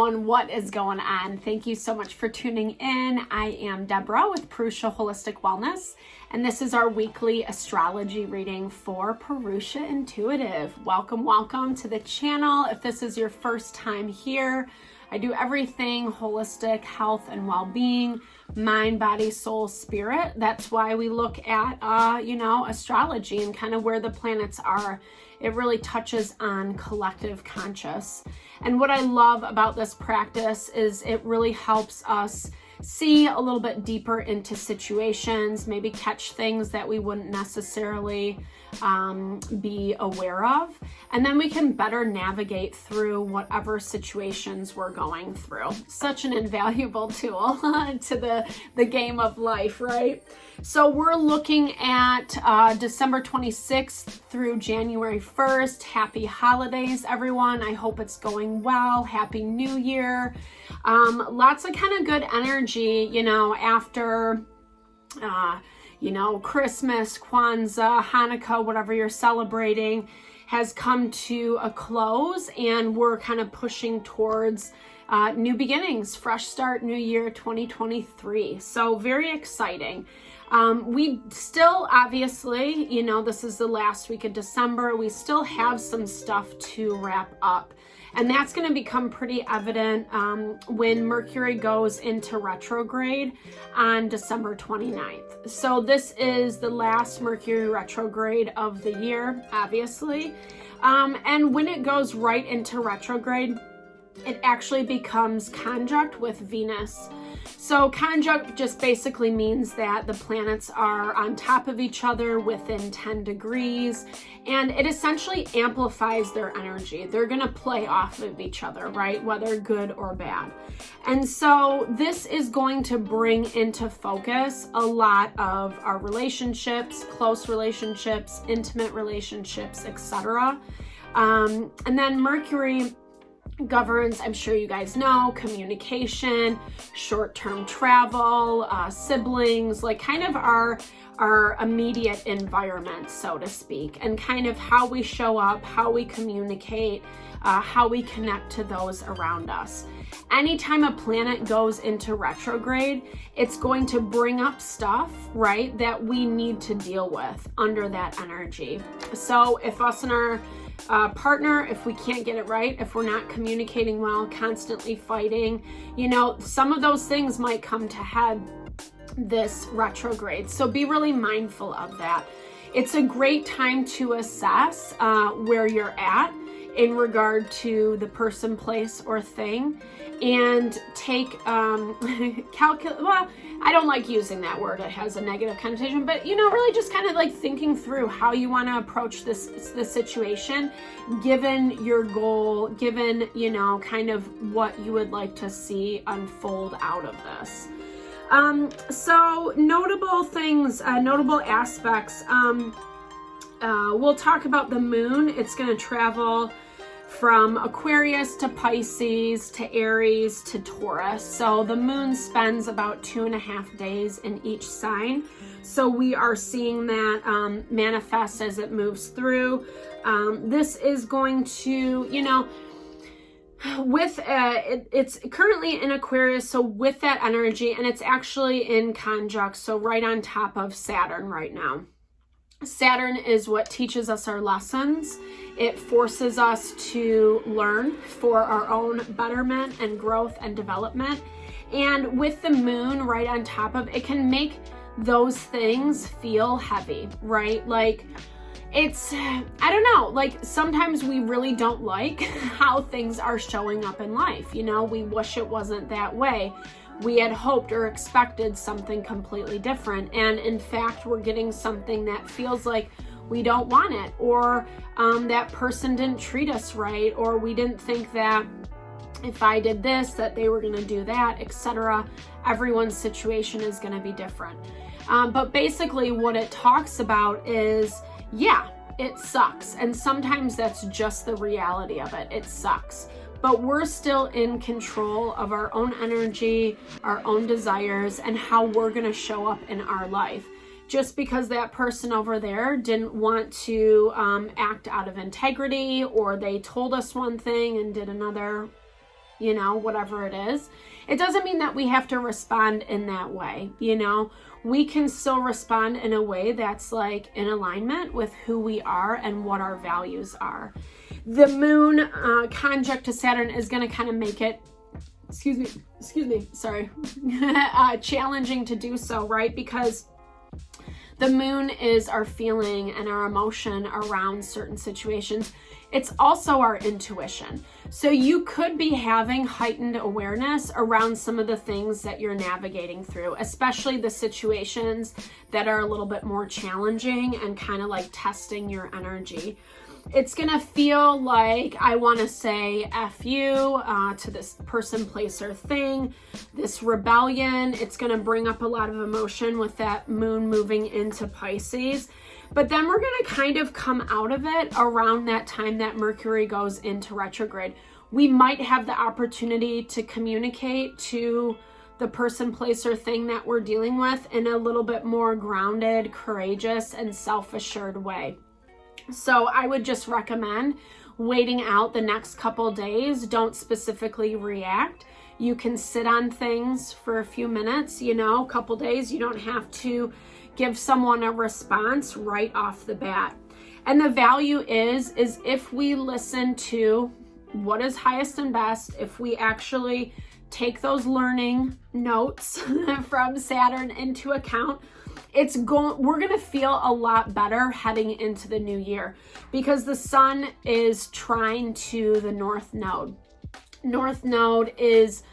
going? What is going on? Thank you so much for tuning in. I am Deborah with Purusha Holistic Wellness, and this is our weekly astrology reading for Purusha Intuitive. Welcome to the channel. If this is your first time here, I do everything holistic, health and well-being, mind, body, soul, spirit. That's why we look at, astrology and kind of where the planets are. It really touches on collective conscious. And what I love about this practice is it really helps us see a little bit deeper into situations, maybe catch things that we wouldn't necessarily be aware of. And then we can better navigate through whatever situations we're going through. Such an invaluable tool to the game of life, right? So we're looking at December 26th through January 1st. Happy holidays, everyone. I hope it's going well. Happy New Year. Lots of kind of good energy, after, Christmas, Kwanzaa, Hanukkah, whatever you're celebrating has come to a close, and we're kind of pushing towards new beginnings, fresh start, new year 2023. So very exciting. We still, obviously, this is the last week of December. We still have some stuff to wrap up. And that's going to become pretty evident when Mercury goes into retrograde on December 29th. So this is the last Mercury retrograde of the year, obviously. And when it goes right into retrograde, it actually becomes conjunct with Venus. So conjunct just basically means that the planets are on top of each other within 10 degrees, and it essentially amplifies their energy. They're going to play off of each other, right? Whether good or bad. And so this is going to bring into focus a lot of our relationships, close relationships, intimate relationships, etc. And then Mercury governs, I'm sure you guys know, communication, short-term travel, siblings, like kind of our immediate environment, so to speak, and kind of how we show up, how we communicate, how we connect to those around us. Anytime a planet goes into retrograde, it's going to bring up stuff, right, that we need to deal with under that energy. So if us and our partner, if we can't get it right, if we're not communicating well, constantly fighting, some of those things might come to head this retrograde. So be really mindful of that. It's a great time to assess where you're at in regard to the person, place, or thing, and take well, I don't like using that word. It has a negative connotation, but really just kind of like thinking through how you want to approach this situation, given your goal, given kind of what you would like to see unfold out of this. So notable things, notable aspects. We'll talk about the moon. It's going to travel from Aquarius to Pisces to Aries to Taurus. So the moon spends about 2.5 days in each sign. So we are seeing that manifest as it moves through. This is going to, it's currently in Aquarius, so with that energy, and it's actually in conjunct, so right on top of Saturn right now. Saturn is what teaches us our lessons. It forces us to learn for our own betterment and growth and development. And with the moon right on top of it, can make those things feel heavy, right? Like it's, I don't know, like sometimes we really don't like how things are showing up in life. We wish it wasn't that way. We had hoped or expected something completely different. And in fact, we're getting something that feels like we don't want it, or that person didn't treat us right, or we didn't think that if I did this, that they were going to do that, etc. Everyone's situation is going to be different. But basically what it talks about is, yeah, it sucks. And sometimes that's just the reality of it. It sucks. But we're still in control of our own energy, our own desires, and how we're going to show up in our life. Just because that person over there didn't want to act out of integrity, or they told us one thing and did another, you know, whatever it is. It doesn't mean that we have to respond in that way, you know. We can still respond in a way that's like in alignment with who we are and what our values are. The moon conjunct to Saturn is going to kind of make it, challenging to do so, right? Because the moon is our feeling and our emotion around certain situations. It's also our intuition. So you could be having heightened awareness around some of the things that you're navigating through, especially the situations that are a little bit more challenging and kind of like testing your energy. It's going to feel like I want to say F you to this person, place, or thing, this rebellion. It's going to bring up a lot of emotion with that moon moving into Pisces. But then we're going to kind of come out of it around that time that Mercury goes into retrograde. We might have the opportunity to communicate to the person, place, or thing that we're dealing with in a little bit more grounded, courageous, and self-assured way. So I would just recommend waiting out the next couple days. Don't specifically react. You can sit on things for a few minutes, you know, a couple days. You don't have to give someone a response right off the bat. And the value is if we listen to what is highest and best, if we actually take those learning notes from Saturn into account, we're going to feel a lot better heading into the new year, because the sun is trine to the North Node. North Node is,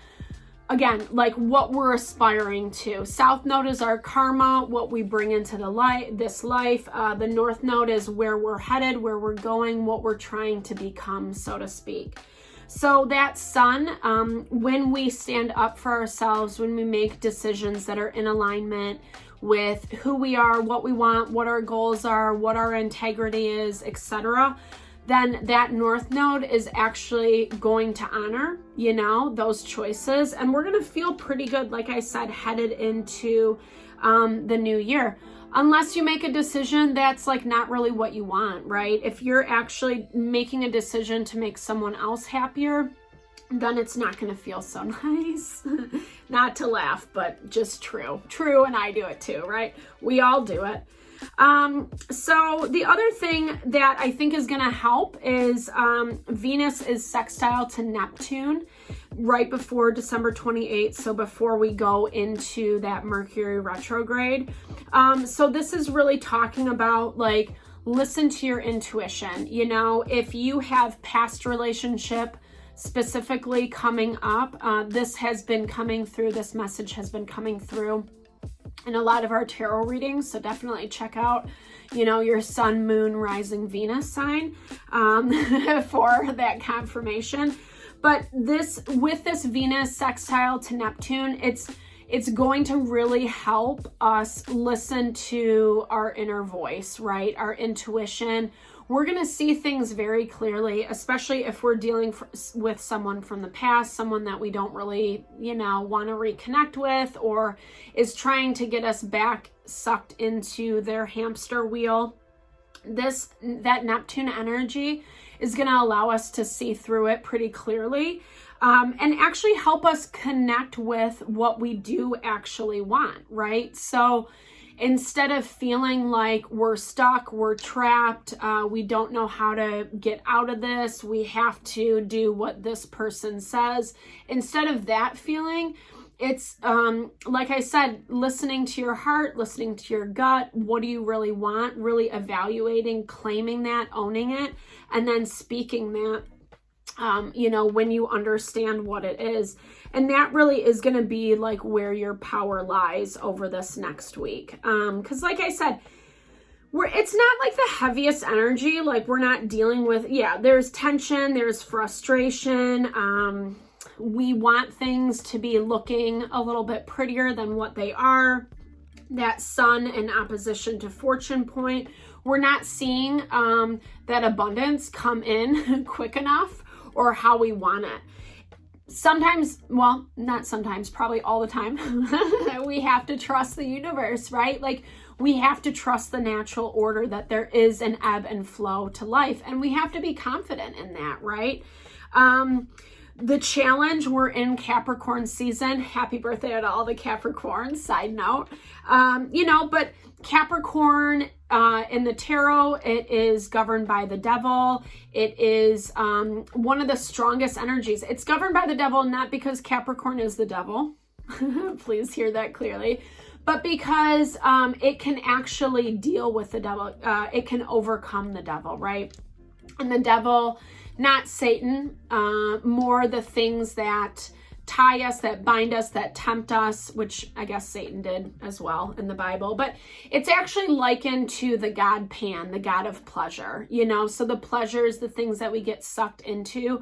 again, like what we're aspiring to. South Node is our karma, what we bring into this life. The North Node is where we're headed, where we're going, what we're trying to become, so to speak. So that sun, when we stand up for ourselves, when we make decisions that are in alignment with who we are, what we want, what our goals are, what our integrity is, etc., then that North Node is actually going to honor, you know, those choices. And we're going to feel pretty good, like I said, headed into the new year. Unless you make a decision that's like not really what you want, right? If you're actually making a decision to make someone else happier, then it's not going to feel so nice. Not to laugh, but just true, and I do it too, right? We all do it. So the other thing that I think is going to help is Venus is sextile to Neptune right before December 28th. So before we go into that Mercury retrograde. So this is really talking about like, listen to your intuition. You know, if you have past relationship specifically coming up, this message has been coming through in a lot of our tarot readings. So definitely check out, you know, your sun, moon, rising Venus sign for that confirmation. But with this Venus sextile to Neptune, it's going to really help us listen to our inner voice, right? Our intuition. We're going to see things very clearly, especially if we're dealing with someone from the past, someone that we don't really, you know, want to reconnect with, or is trying to get us back sucked into their hamster wheel. That Neptune energy is going to allow us to see through it pretty clearly, and actually help us connect with what we do actually want, right? So instead of feeling like we're stuck, we're trapped, we don't know how to get out of this, we have to do what this person says. Instead of that feeling, it's like I said, listening to your heart, listening to your gut. What do you really want? Really evaluating, claiming that, owning it, and then speaking that, you know, when you understand what it is. And that really is going to be like where your power lies over this next week. Because like I said, it's not like the heaviest energy. Like we're not dealing with, there's tension, there's frustration. We want things to be looking a little bit prettier than what they are. That sun in opposition to fortune point. We're not seeing that abundance come in quick enough or how we want it. Sometimes, well, not sometimes, probably all the time, we have to trust the universe, right? Like we have to trust the natural order that there is an ebb and flow to life. And we have to be confident in that, right? The challenge, we're in Capricorn season. Happy birthday to all the Capricorns, side note. But Capricorn in the tarot, it is governed by the devil. It is one of the strongest energies. It's governed by the devil, not because Capricorn is the devil. Please hear that clearly. But because it can actually deal with the devil. It can overcome the devil, right? And the devil, not Satan, more the things that tie us, that bind us, that tempt us, which I guess Satan did as well in the Bible. But it's actually likened to the god Pan, the god of pleasure, so the pleasures, the things that we get sucked into.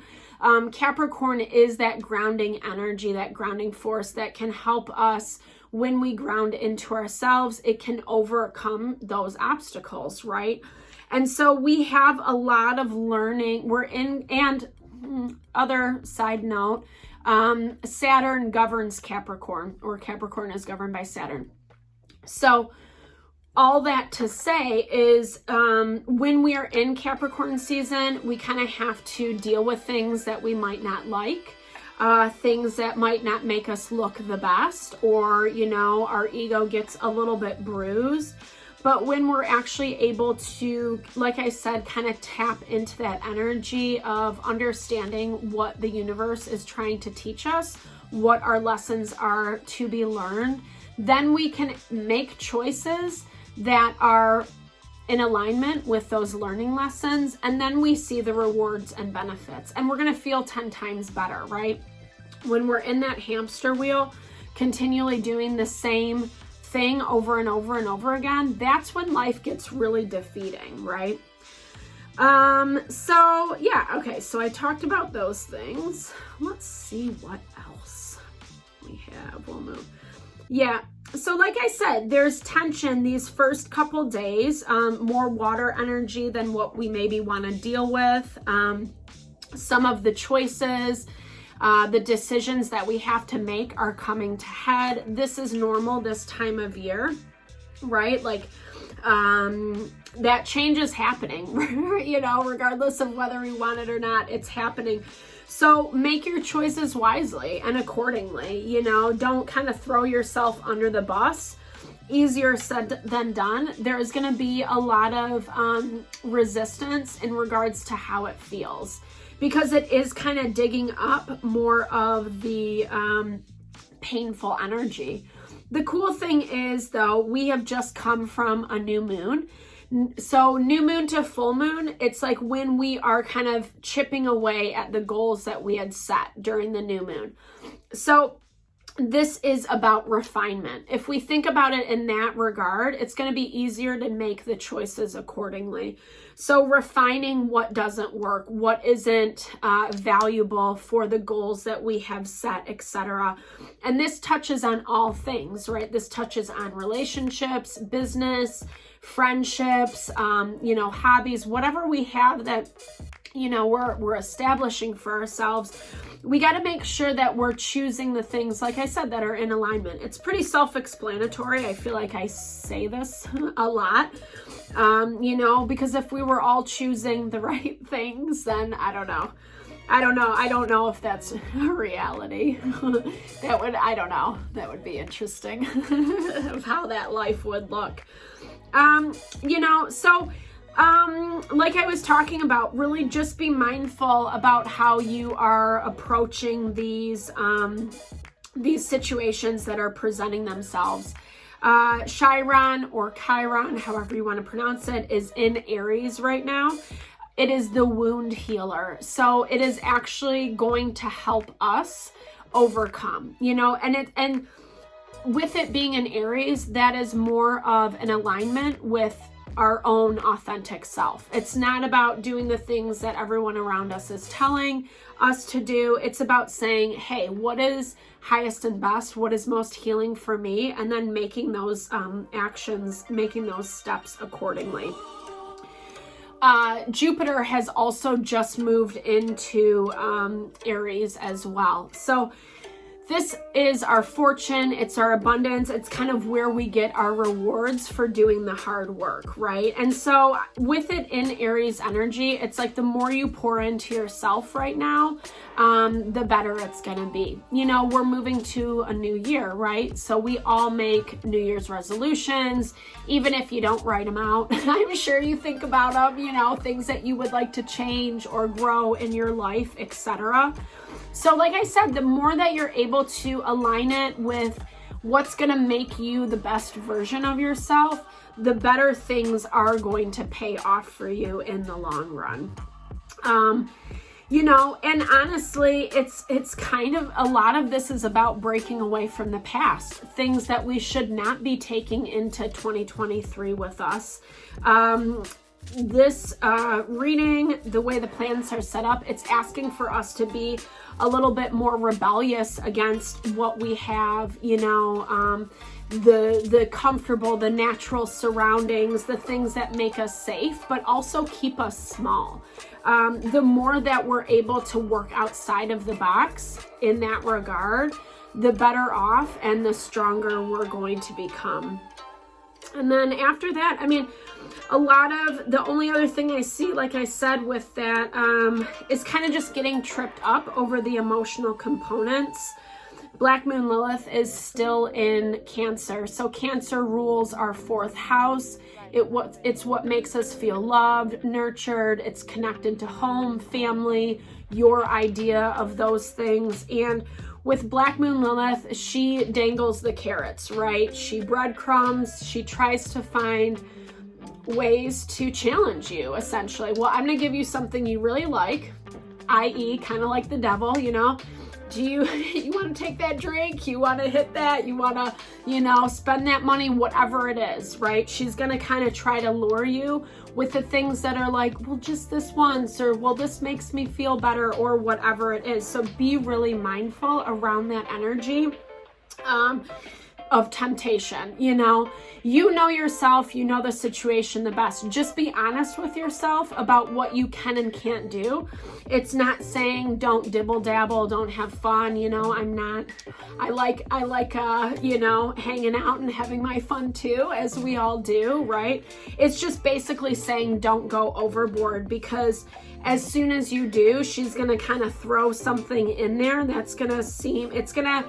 Capricorn is that grounding energy, that grounding force that can help us when we ground into ourselves. It can overcome those obstacles, right? And so we have a lot of learning. And other side note, Saturn governs Capricorn, or Capricorn is governed by Saturn. So all that to say is when we are in Capricorn season, we kind of have to deal with things that we might not like, things that might not make us look the best, or, our ego gets a little bit bruised. But when we're actually able to, like I said, kind of tap into that energy of understanding what the universe is trying to teach us, what our lessons are to be learned, then we can make choices that are in alignment with those learning lessons. And then we see the rewards and benefits. And we're going to feel 10 times better, right? When we're in that hamster wheel, continually doing the same thing over and over and over again, that's when life gets really defeating, right? So I talked about those things. Let's see what else we have. We'll move. Yeah, so like I said, there's tension these first couple days, more water energy than what we maybe want to deal with. Some of the choices, the decisions that we have to make are coming to head. This is normal this time of year, right? Like, that change is happening, regardless of whether we want it or not, it's happening. So make your choices wisely and accordingly, don't kind of throw yourself under the bus. Easier said than done. There is going to be a lot of resistance in regards to how it feels, because it is kind of digging up more of the painful energy. The cool thing is, though, we have just come from a new moon. So new moon to full moon, it's like when we are kind of chipping away at the goals that we had set during the new moon. So this is about refinement. If we think about it in that regard, it's going to be easier to make the choices accordingly. So refining what doesn't work, what isn't valuable for the goals that we have set, etc. And this touches on all things, right? This touches on relationships, business, friendships, hobbies, whatever we have that, we're establishing for ourselves. We got to make sure that we're choosing the things, like I said, that are in alignment. It's pretty self-explanatory. I feel like I say this a lot, because if we were all choosing the right things, then I don't know. I don't know if that's a reality. That would be interesting of how that life would look. Like I was talking about, really just be mindful about how you are approaching these situations that are presenting themselves. Chiron or Chiron, however you want to pronounce it, is in Aries right now. It is the wound healer. So it is actually going to help us overcome, and with it being in Aries, that is more of an alignment with our own authentic self. It's not about doing the things that everyone around us is telling us to do. It's about saying, hey, what is highest and best? What is most healing for me? And then making those actions, making those steps accordingly. Jupiter has also just moved into Aries as well. So this is our fortune, it's our abundance, it's kind of where we get our rewards for doing the hard work, right? And so with it in Aries energy, it's like the more you pour into yourself right now, the better it's gonna be. You know, we're moving to a new year, right? So we all make New Year's resolutions, even if you don't write them out. I'm sure you think about them, you know, things that you would like to change or grow in your life, etc. So like I said, the more that you're able to align it with what's going to make you the best version of yourself, the better things are going to pay off for you in the long run. You know, and honestly, it's kind of, a lot of this is about breaking away from the past, things that we should not be taking into 2023 with us. This reading, the way the planets are set up, it's asking for us to be a little bit more rebellious against what we have, you know, the comfortable, the natural surroundings, the things that make us safe, but also keep us small. The more that we're able to work outside of the box in that regard, the better off and the stronger we're going to become. And then after that, I mean, a lot of the only other thing I see, like I said, with that is kind of just getting tripped up over the emotional components. Black Moon Lilith is still in Cancer. So Cancer rules our 4th house. It's what makes us feel loved, nurtured. It's connected to home, family, your idea of those things. And with Black Moon Lilith, she dangles the carrots, right? She breadcrumbs. She tries to find ways to challenge you, essentially. Well, I'm going to give you something you really like, i.e. kind of like the devil, you know. Do you want to take that drink? You want to hit that? You want to, you know, spend that money, whatever it is, right? She's going to kind of try to lure you with the things that are like, well, just this once, or well, this makes me feel better, or whatever it is. So be really mindful around that energy of temptation. You know yourself, you know the situation the best. Just be honest with yourself about what you can and can't do. It's not saying don't dibble dabble, don't have fun. You know, I like you know, hanging out and having my fun too, as we all do, right? It's just basically saying don't go overboard, because as soon as you do, she's gonna kind of throw something in there that's gonna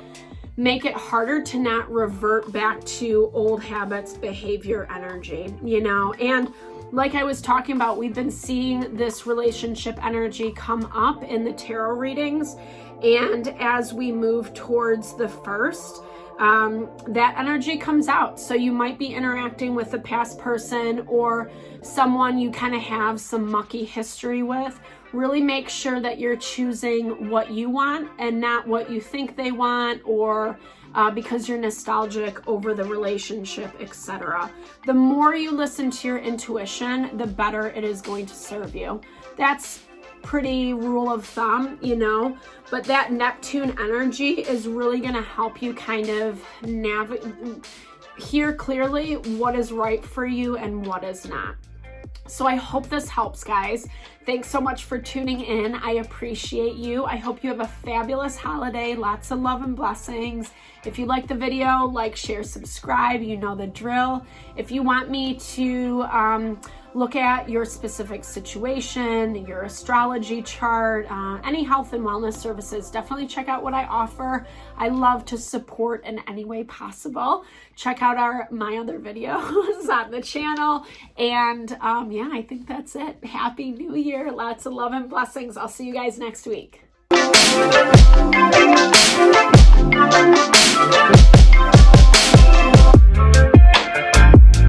make it harder to not revert back to old habits, behavior, energy, you know. And like I was talking about, we've been seeing this relationship energy come up in the tarot readings. And as we move towards the 1st, that energy comes out. So you might be interacting with a past person or someone you kind of have some mucky history with. Really make sure that you're choosing what you want and not what you think they want, or because you're nostalgic over the relationship, etc. The more you listen to your intuition, the better it is going to serve you. That's pretty rule of thumb, you know, but that Neptune energy is really going to help you kind of hear clearly what is right for you and what is not. So I hope this helps, guys. Thanks so much for tuning in. I appreciate you. I hope you have a fabulous holiday. Lots of love and blessings. If you like the video, like, share, subscribe. You know the drill. If you want me to look at your specific situation, your astrology chart, any health and wellness services, definitely check out what I offer. I love to support in any way possible. Check out my other videos on the channel. And yeah, I think that's it. Happy New Year. Lots of love and blessings. I'll see you guys next week.